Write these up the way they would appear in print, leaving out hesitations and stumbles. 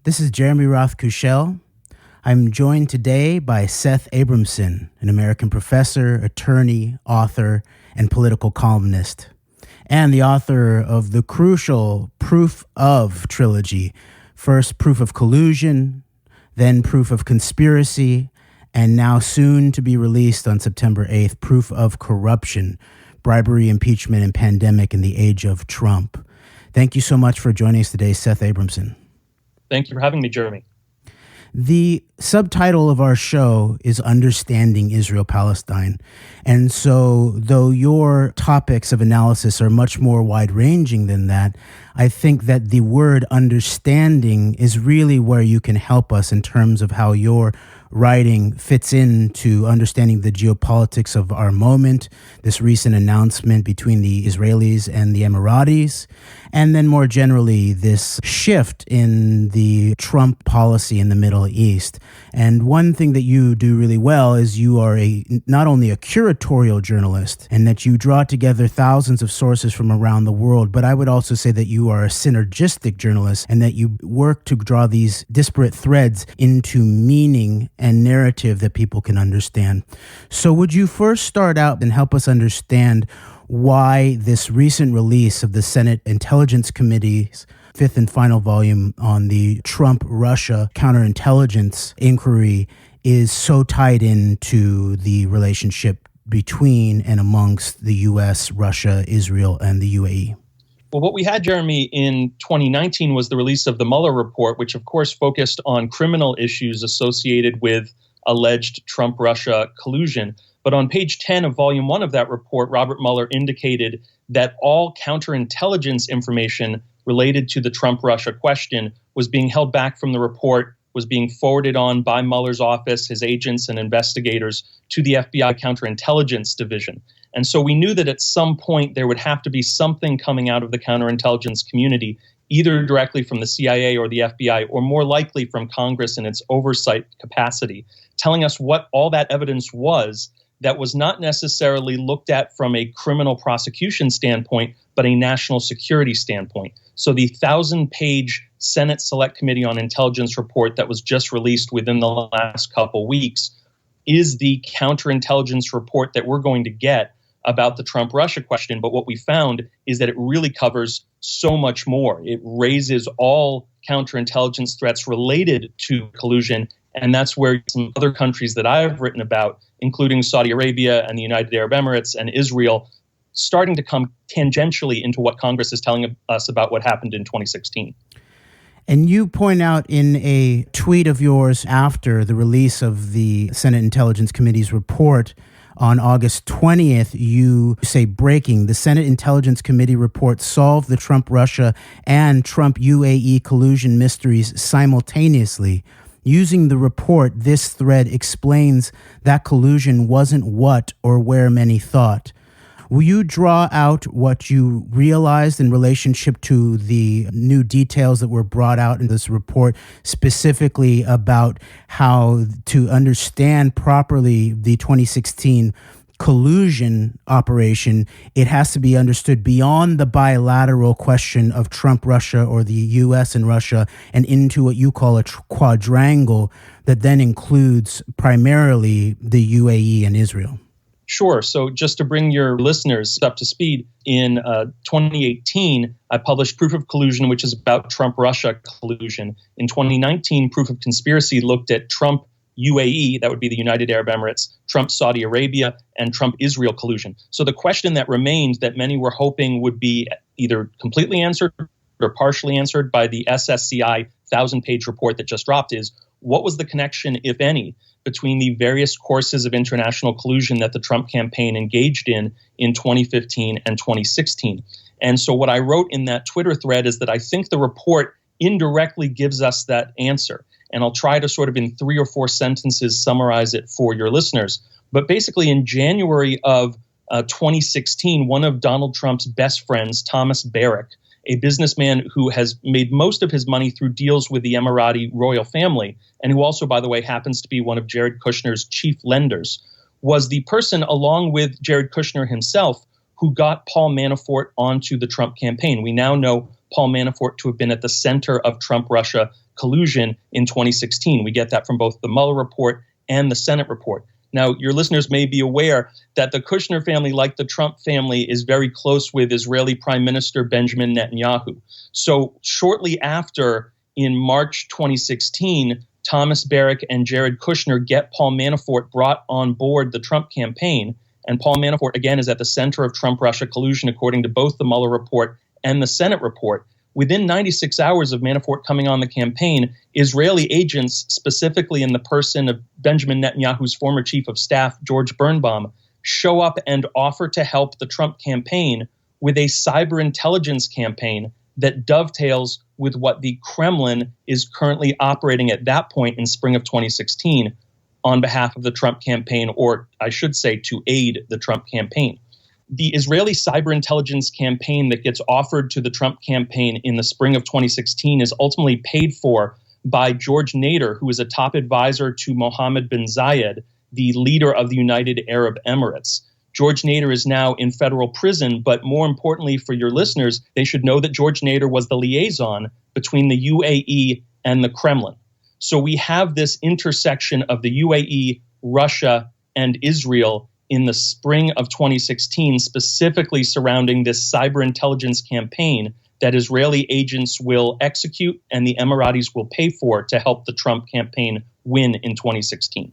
This is Jeremy Rothe Kushel. I'm joined today by Seth Abramson, an American professor, attorney, author, and political columnist, and the author of the crucial Proof of trilogy. First, Proof of Collusion, then Proof of Conspiracy, and now soon to be released on September 8th, Proof of Corruption, Bribery, Impeachment, and Pandemic in the Age of Trump. Thank you so much for joining us today, Seth Abramson. Thank you for having me, Jeremy. The subtitle of our show is Understanding Israel-Palestine. And so, though your topics of analysis are much more wide-ranging than that, I think that the word understanding is really where you can help us in terms of how your writing fits into understanding the geopolitics of our moment, this recent announcement between the Israelis and the Emiratis, and then more generally, this shift in the Trump policy in the Middle East. And one thing that you do really well is you are not only a curatorial journalist, and that you draw together thousands of sources from around the world, but I would also say that you are a synergistic journalist and that you work to draw these disparate threads into meaning and narrative that people can understand. So would you first start out and help us understand why this recent release of the Senate Intelligence Committee's fifth and final volume on the Trump-Russia counterintelligence inquiry is so tied into the relationship between and amongst the U.S., Russia, Israel, and the UAE? Well, what we had, Jeremy, in 2019 was the release of the Mueller report, which of course focused on criminal issues associated with alleged Trump-Russia collusion. But on page 10 of volume 1 of that report, Robert Mueller indicated that all counterintelligence information related to the Trump-Russia question was being held back from the report, was being forwarded on by Mueller's office, his agents and investigators, to the FBI counterintelligence division. And so we knew that at some point there would have to be something coming out of the counterintelligence community, either directly from the CIA or the FBI, or more likely from Congress in its oversight capacity, telling us what all that evidence was that was not necessarily looked at from a criminal prosecution standpoint, but a national security standpoint. So the 1,000-page Senate Select Committee on Intelligence report that was just released within the last couple weeks is the counterintelligence report that we're going to get about the Trump-Russia question. But what we found is that it really covers so much more. It raises all counterintelligence threats related to collusion. And that's where some other countries that I've written about, including Saudi Arabia and the United Arab Emirates and Israel, starting to come tangentially into what Congress is telling us about what happened in 2016. And you point out in a tweet of yours after the release of the Senate Intelligence Committee's report on August 20th, you say, breaking, the Senate Intelligence Committee report solved the Trump-Russia and Trump-UAE collusion mysteries simultaneously. Using the report, this thread explains that collusion wasn't what or where many thought. Will you draw out what you realized in relationship to the new details that were brought out in this report, specifically about how to understand properly the 2016 collusion operation? It has to be understood beyond the bilateral question of Trump-Russia or the U.S. and Russia and into what you call a quadrangle that then includes primarily the UAE and Israel. Sure. So just to bring your listeners up to speed, in 2018, I published Proof of Collusion, which is about Trump-Russia collusion. In 2019, Proof of Conspiracy looked at Trump UAE, that would be the United Arab Emirates, Trump Saudi Arabia, and Trump Israel collusion. So the question that remained that many were hoping would be either completely answered or partially answered by the SSCI 1,000-page report that just dropped is, what was the connection, if any, between the various courses of international collusion that the Trump campaign engaged in 2015 and 2016? And so what I wrote in that Twitter thread is that I think the report indirectly gives us that answer. And I'll try to sort of in 3 or 4 sentences summarize it for your listeners. But basically in January of 2016, one of Donald Trump's best friends, Thomas Barrack, a businessman who has made most of his money through deals with the Emirati royal family, and who also, by the way, happens to be one of Jared Kushner's chief lenders, was the person, along with Jared Kushner himself, who got Paul Manafort onto the Trump campaign. We now know Paul Manafort to have been at the center of Trump-Russia collusion in 2016. We get that from both the Mueller report and the Senate report. Now, your listeners may be aware that the Kushner family, like the Trump family, is very close with Israeli Prime Minister Benjamin Netanyahu. So shortly after, in March 2016, Thomas Barrack and Jared Kushner get Paul Manafort brought on board the Trump campaign. And Paul Manafort, again, is at the center of Trump-Russia collusion, according to both the Mueller report and the Senate report. Within 96 hours of Manafort coming on the campaign, Israeli agents, specifically in the person of Benjamin Netanyahu's former chief of staff, George Birnbaum, show up and offer to help the Trump campaign with a cyber intelligence campaign that dovetails with what the Kremlin is currently operating at that point in spring of 2016 on behalf of the Trump campaign, or I should say to aid the Trump campaign. The Israeli cyber intelligence campaign that gets offered to the Trump campaign in the spring of 2016 is ultimately paid for by George Nader, who is a top advisor to Mohammed bin Zayed, the leader of the United Arab Emirates. George Nader is now in federal prison, but more importantly for your listeners, they should know that George Nader was the liaison between the UAE and the Kremlin. So we have this intersection of the UAE, Russia, and Israel in the spring of 2016, specifically surrounding this cyber intelligence campaign that Israeli agents will execute and the Emiratis will pay for to help the Trump campaign win in 2016.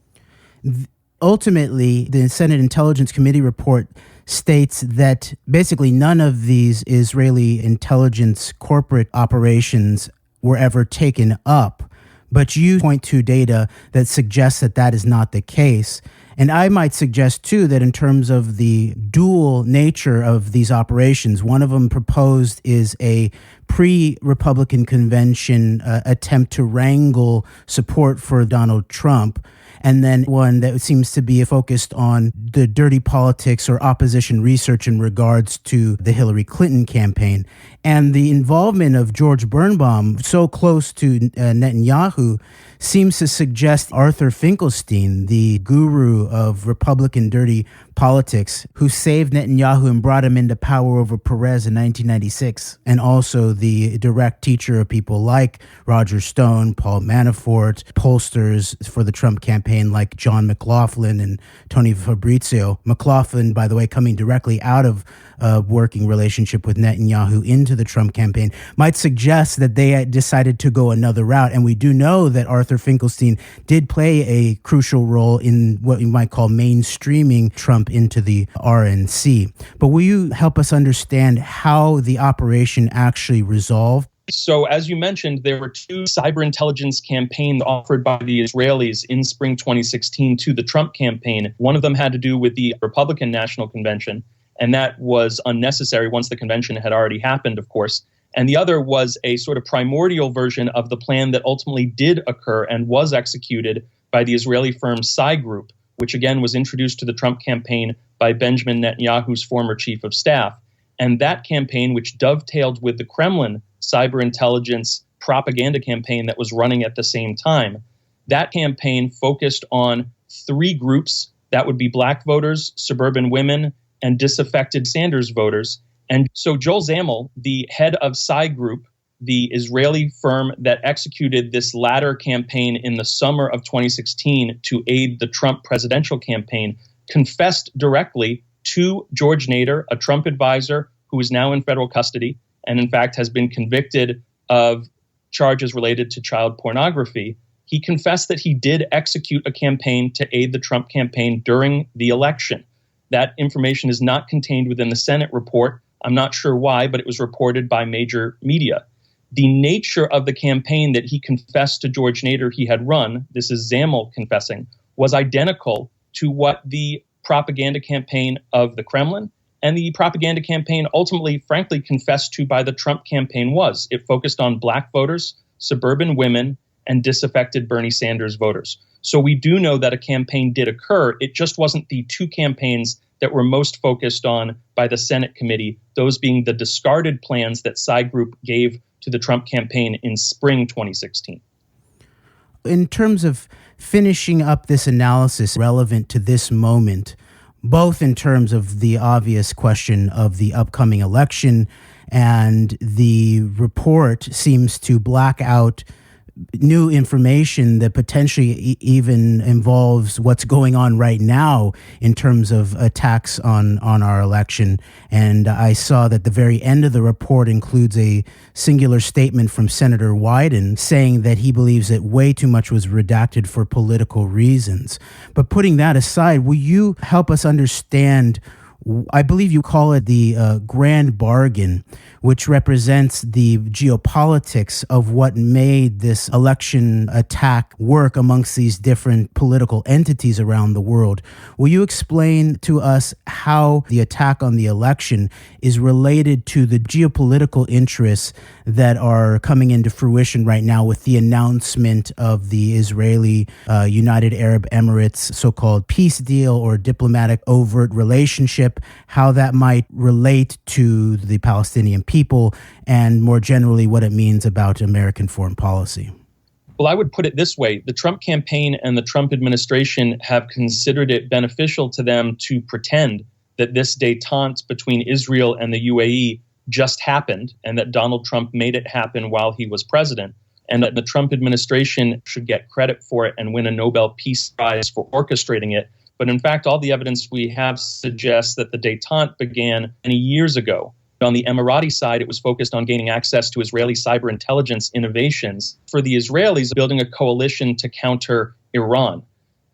Ultimately, the Senate Intelligence Committee report states that basically none of these Israeli intelligence corporate operations were ever taken up. But you point to data that suggests that that is not the case. And I might suggest, too, that in terms of the dual nature of these operations, one of them proposed is a pre-Republican convention attempt to wrangle support for Donald Trump, and then one that seems to be focused on the dirty politics or opposition research in regards to the Hillary Clinton campaign. And the involvement of George Birnbaum, so close to Netanyahu, seems to suggest Arthur Finkelstein, the guru of Republican dirty politics, who saved Netanyahu and brought him into power over Perez in 1996, and also the direct teacher of people like Roger Stone, Paul Manafort, pollsters for the Trump campaign like John McLaughlin and Tony Fabrizio. McLaughlin, by the way, coming directly out of a working relationship with Netanyahu into the Trump campaign, might suggest that they decided to go another route. And we do know that Arthur Finkelstein did play a crucial role in what you might call mainstreaming Trump into the RNC. But will you help us understand how the operation actually resolved? So, as you mentioned, there were two cyber intelligence campaigns offered by the Israelis in spring 2016 to the Trump campaign. One of them had to do with the Republican National Convention, and that was unnecessary once the convention had already happened, of course. And the other was a sort of primordial version of the plan that ultimately did occur and was executed by the Israeli firm Psy Group, which again was introduced to the Trump campaign by Benjamin Netanyahu's former chief of staff. And that campaign, which dovetailed with the Kremlin cyber intelligence propaganda campaign that was running at the same time, that campaign focused on three groups. That would be black voters, suburban women, and disaffected Sanders voters. And so Joel Zamel, the head of Psy Group, the Israeli firm that executed this latter campaign in the summer of 2016 to aid the Trump presidential campaign, confessed directly to George Nader, a Trump advisor who is now in federal custody and in fact has been convicted of charges related to child pornography. He confessed that he did execute a campaign to aid the Trump campaign during the election. That information is not contained within the Senate report. I'm not sure why, but it was reported by major media. The nature of the campaign that he confessed to George Nader he had run, this is Zamel confessing, was identical to what the propaganda campaign of the Kremlin and the propaganda campaign ultimately, frankly, confessed to by the Trump campaign was. It focused on black voters, suburban women, and disaffected Bernie Sanders voters. So we do know that a campaign did occur. It just wasn't the two campaigns that were most focused on by the Senate committee, those being the discarded plans that Psy Group gave to the Trump campaign in spring 2016. In terms of finishing up this analysis relevant to this moment, both in terms of the obvious question of the upcoming election, and the report seems to black out new information that potentially even involves what's going on right now in terms of attacks on our election. And I saw that the very end of the report includes a singular statement from Senator Wyden saying that he believes that way too much was redacted for political reasons. But putting that aside, will you help us understand, I believe you call it the grand bargain, which represents the geopolitics of what made this election attack work amongst these different political entities around the world. Will you explain to us how the attack on the election is related to the geopolitical interests that are coming into fruition right now with the announcement of the Israeli United Arab Emirates so-called peace deal or diplomatic overt relationship, how that might relate to the Palestinian people, and more generally what it means about American foreign policy? Well, I would put it this way. The Trump campaign and the Trump administration have considered it beneficial to them to pretend that this détente between Israel and the UAE just happened and that Donald Trump made it happen while he was president, and that the Trump administration should get credit for it and win a Nobel Peace Prize for orchestrating it. But in fact, all the evidence we have suggests that the détente began many years ago. On the Emirati side, it was focused on gaining access to Israeli cyber intelligence innovations. For the Israelis, building a coalition to counter Iran.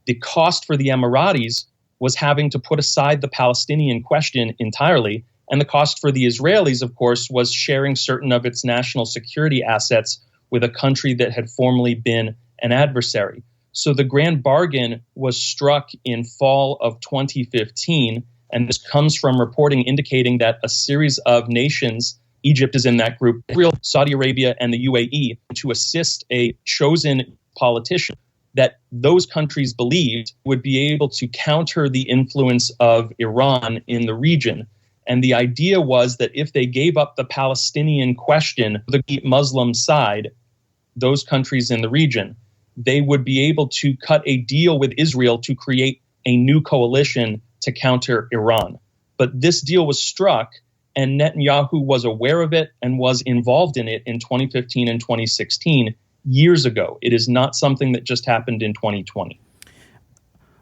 The cost for the Emiratis was having to put aside the Palestinian question entirely. And the cost for the Israelis, of course, was sharing certain of its national security assets with a country that had formerly been an adversary. So the grand bargain was struck in fall of 2015. And this comes from reporting indicating that a series of nations, Egypt is in that group, Israel, Saudi Arabia, and the UAE, to assist a chosen politician that those countries believed would be able to counter the influence of Iran in the region. And the idea was that if they gave up the Palestinian question, the Muslim side, those countries in the region, they would be able to cut a deal with Israel to create a new coalition to counter Iran. But this deal was struck, and Netanyahu was aware of it and was involved in it in 2015 and 2016, years ago. It is not something that just happened in 2020.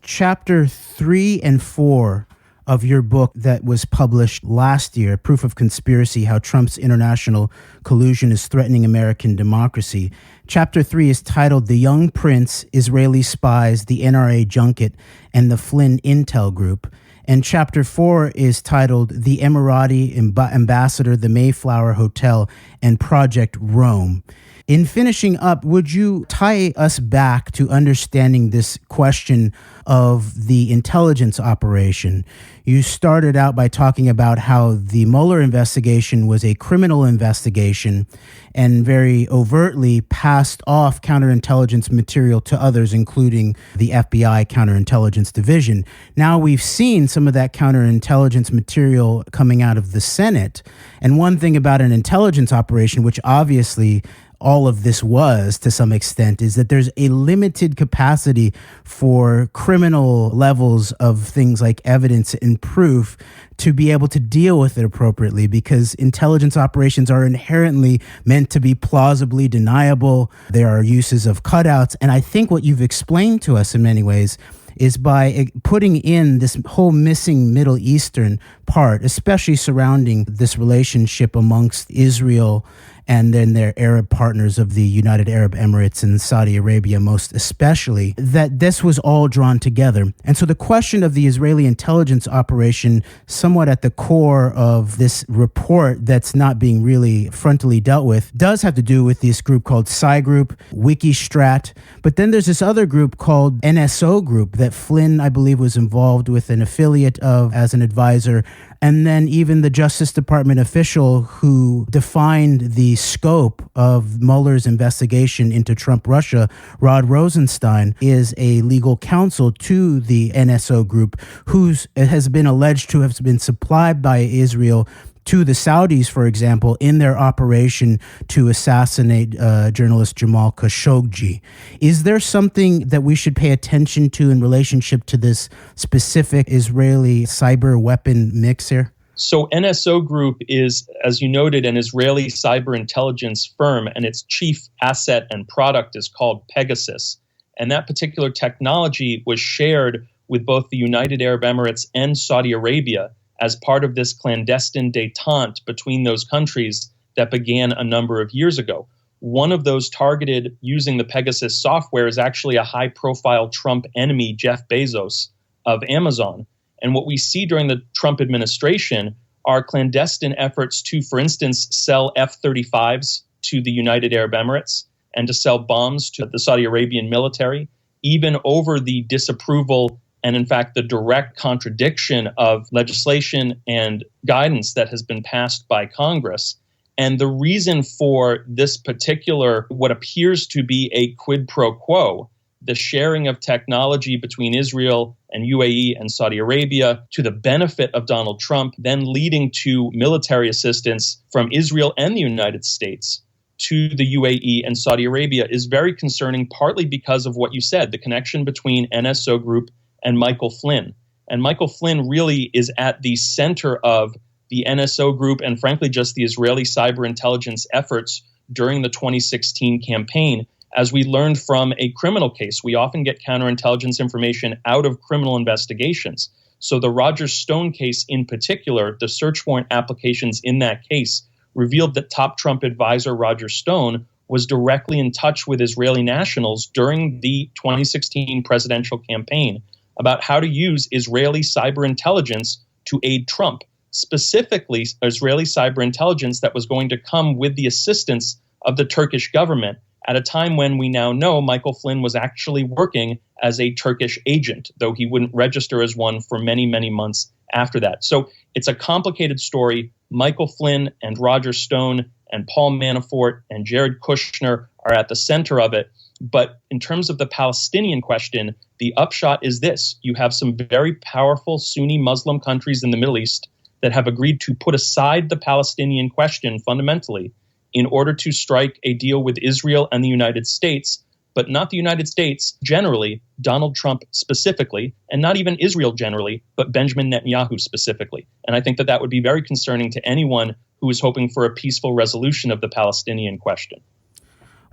Chapter 3 and 4 of your book that was published last year, Proof of Conspiracy, How Trump's International Collusion is Threatening American Democracy. Chapter 3 is titled The Young Prince, Israeli Spies, the NRA Junket, and the Flynn Intel Group. And Chapter 4 is titled The Emirati Ambassador, the Mayflower Hotel, and Project Rome. In finishing up, would you tie us back to understanding this question of the intelligence operation? You started out by talking about how the Mueller investigation was a criminal investigation and very overtly passed off counterintelligence material to others, including the FBI Counterintelligence Division. Now we've seen some of that counterintelligence material coming out of the Senate. And one thing about an intelligence operation, which obviously all of this was to some extent, is that there's a limited capacity for criminal levels of things like evidence and proof to be able to deal with it appropriately, because intelligence operations are inherently meant to be plausibly deniable. There are uses of cutouts. And I think what you've explained to us in many ways is by putting in this whole missing Middle Eastern part, especially surrounding this relationship amongst Israel and then their Arab partners of the United Arab Emirates and Saudi Arabia most especially, that this was all drawn together. And so the question of the Israeli intelligence operation, somewhat at the core of this report that's not being really frontally dealt with, does have to do with this group called Psy Group, Wikistrat, but then there's this other group called NSO Group that Flynn, I believe, was involved with, an affiliate of as an advisor. And then even the Justice Department official who defined the scope of Mueller's investigation into Trump Russia, Rod Rosenstein, is a legal counsel to the NSO Group, who has been alleged to have been supplied by Israel to the Saudis, for example, in their operation to assassinate journalist Jamal Khashoggi. Is there something that we should pay attention to in relationship to this specific Israeli cyber weapon mix here? So NSO Group is, as you noted, an Israeli cyber intelligence firm, and its chief asset and product is called Pegasus. And that particular technology was shared with both the United Arab Emirates and Saudi Arabia as part of this clandestine détente between those countries that began a number of years ago. One of those targeted using the Pegasus software is actually a high-profile Trump enemy, Jeff Bezos of Amazon. And what we see during the Trump administration are clandestine efforts to, for instance, sell F-35s to the United Arab Emirates and to sell bombs to the Saudi Arabian military, even over the disapproval and, in fact, the direct contradiction of legislation and guidance that has been passed by Congress. And the reason for this particular, what appears to be a quid pro quo, the sharing of technology between Israel and UAE and Saudi Arabia to the benefit of Donald Trump, then leading to military assistance from Israel and the United States to the UAE and Saudi Arabia, is very concerning, partly because of what you said, the connection between NSO Group and Michael Flynn. And Michael Flynn really is at the center of the NSO Group and, frankly, just the Israeli cyber intelligence efforts during the 2016 campaign. As we learned from a criminal case, we often get counterintelligence information out of criminal investigations. So the Roger Stone case in particular, the search warrant applications in that case revealed that top Trump advisor Roger Stone was directly in touch with Israeli nationals during the 2016 presidential campaign about how to use Israeli cyber intelligence to aid Trump, specifically Israeli cyber intelligence that was going to come with the assistance of the Turkish government at a time when we now know Michael Flynn was actually working as a Turkish agent, though he wouldn't register as one for many, many months after that. So it's a complicated story. Michael Flynn and Roger Stone and Paul Manafort and Jared Kushner are at the center of it. But in terms of the Palestinian question, the upshot is this. You have some very powerful Sunni Muslim countries in the Middle East that have agreed to put aside the Palestinian question fundamentally in order to strike a deal with Israel and the United States, but not the United States generally, Donald Trump specifically, and not even Israel generally, but Benjamin Netanyahu specifically. And I think that that would be very concerning to anyone who is hoping for a peaceful resolution of the Palestinian question.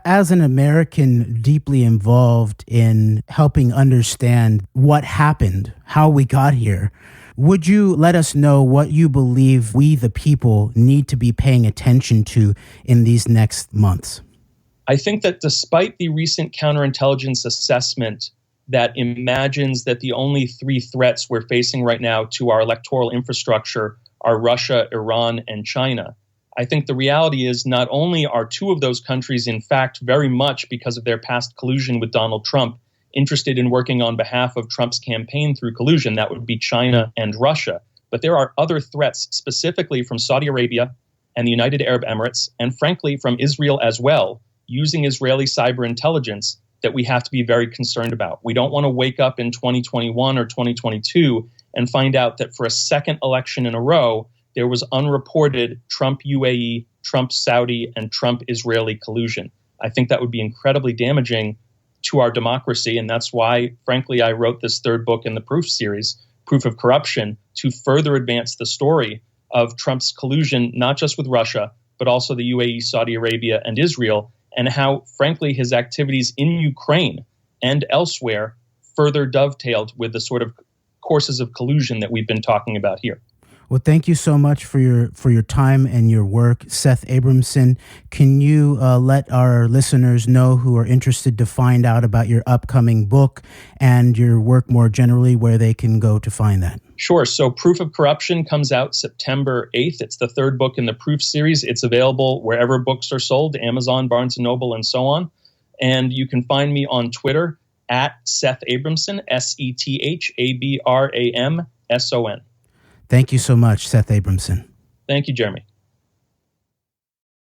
As an American deeply involved in helping understand what happened, how we got here, would you let us know what you believe we, the people, need to be paying attention to in these next months? I think that despite the recent counterintelligence assessment that imagines that the only three threats we're facing right now to our electoral infrastructure are Russia, Iran, and China, I think the reality is not only are two of those countries, in fact, very much because of their past collusion with Donald Trump, interested in working on behalf of Trump's campaign through collusion, that would be China and Russia. But there are other threats, specifically from Saudi Arabia and the United Arab Emirates, and frankly from Israel as well, using Israeli cyber intelligence that we have to be very concerned about. We don't want to wake up in 2021 or 2022 and find out that for a second election in a row, there was unreported Trump UAE, Trump Saudi, and Trump Israeli collusion. I think that would be incredibly damaging to our democracy. And that's why, frankly, I wrote this third book in the Proof series, Proof of Corruption, to further advance the story of Trump's collusion, not just with Russia, but also the UAE, Saudi Arabia, and Israel, and how, frankly, his activities in Ukraine and elsewhere further dovetailed with the sort of courses of collusion that we've been talking about here. Well, thank you so much for your time and your work, Seth Abramson. Can you let our listeners know who are interested to find out about your upcoming book and your work more generally, where they can go to find that? Sure. So Proof of Corruption comes out September 8th. It's the third book in the Proof series. It's available wherever books are sold, Amazon, Barnes & Noble, and so on. And you can find me on Twitter at Seth Abramson, SethAbramson. Thank you so much, Seth Abramson. Thank you, Jeremy.